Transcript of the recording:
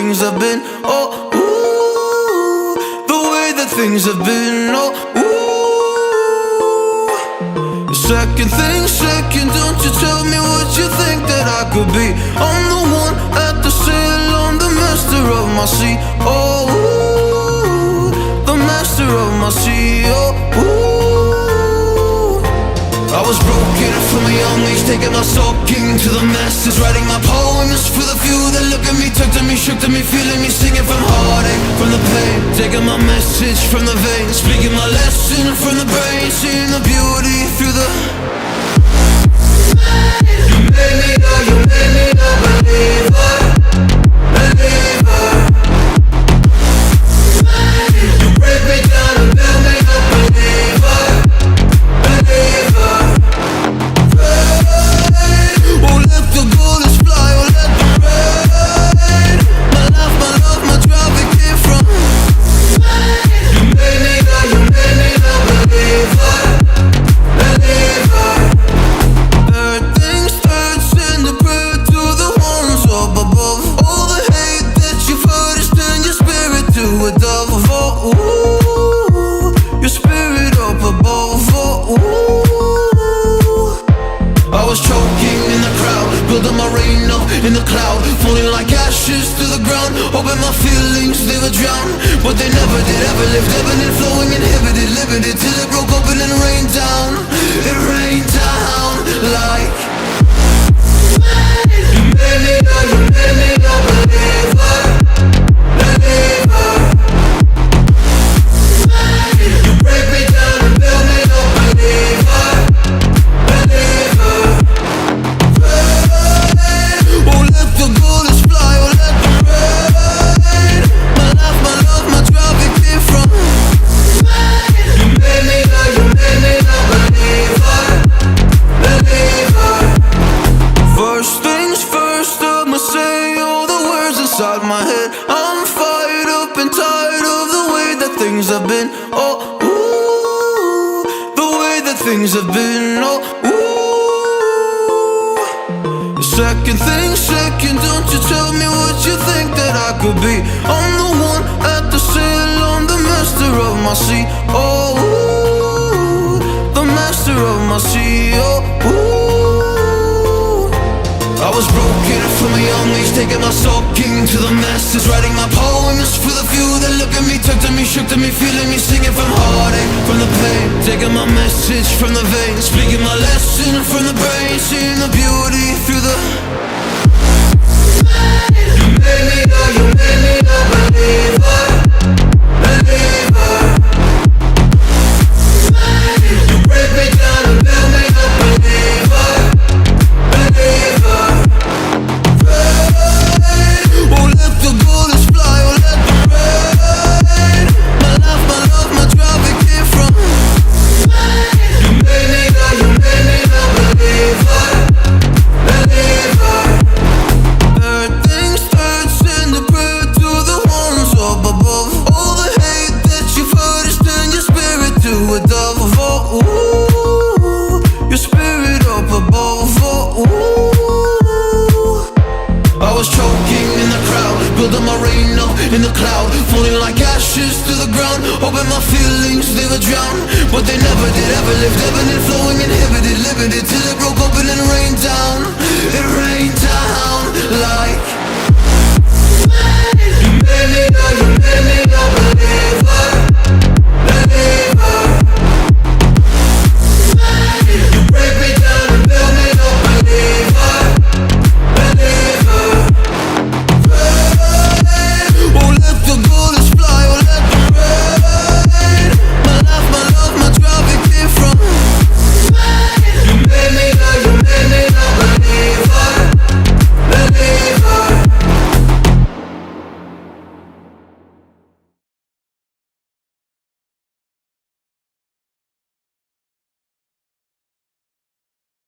things have been. Oh, ooh, the way that things have been. Oh, ooh. Second thing, second, don't you tell me what you think that I could be. I'm the one at the sail, I'm the master of my sea. Oh, ooh, the master of my sea. Oh, ooh. I was broken from a young age, taking my soaking to the masses, writing my poems for the few that look at me, talk to me, shook to me, feeling me, singing from heartache, from the pain, taking my message from the veins, speaking my lesson from the brain, seeing the beauty through the. You made me a believer, believer. You break me down and build me a believer, believer. Oh, let the bullets fly, oh, let them rain. My life, my love, my drive, it came from. You made me a believer, believer. Third things third, send a prayer to the ones up above. All the hate that you've heard is turn your spirit to a dove. Oh, ooh, your spirit up above. Oh, ooh. I was choking in the crowd, building my rain up in the cloud, falling like ashes to the ground, hoping my feelings they would drown, but they never did, ever lived, ebbing and flowing, inhibited, limited, till it broke open and rained down. It rained down like. You made me a believer, believer. You break me down and build me a believer, believer. Oh, let the bullets fly, oh, let them rain. My life, my love, my drive, it came from. You made me a believer, believer. First things first, I'ma say all the words inside my head. I'm fired up and tired of the way that things have been. Oh, ooh, the way that things have been. Oh, ooh. Second thing, second, don't you tell me what you think that I could be. I'm the one at the sail, I'm the master of my sea. Oh, ooh, the master of my sea. Oh, ooh. I was broken from a young age, taking my soaking to the masses, writing my poems for the few that look at me, talk to me, shook to me, feeling me, singing from heartache, from the pain, taking my message from the veins, speaking my lesson from the brain, seeing the beauty through the. You made me a believer, believer. You break me down and build me a believer, believer. Oh, let the bullets fly, oh, let them rain. My life, my love, my drive, it came from. You made me a believer, believer. Third things third, send a prayer to the ones up above. All the hate that you've heard is turn your spirit to a dove. Oh, ooh, your spirit up above. Oh, ooh. I was choking in the crowd, building my rain up in the cloud, falling like ashes to the ground, hoping my feelings they would drown, but they never did, ever lived, ebbing and flowing, inhibited, limited, till it broke open and rained down. It rained down like.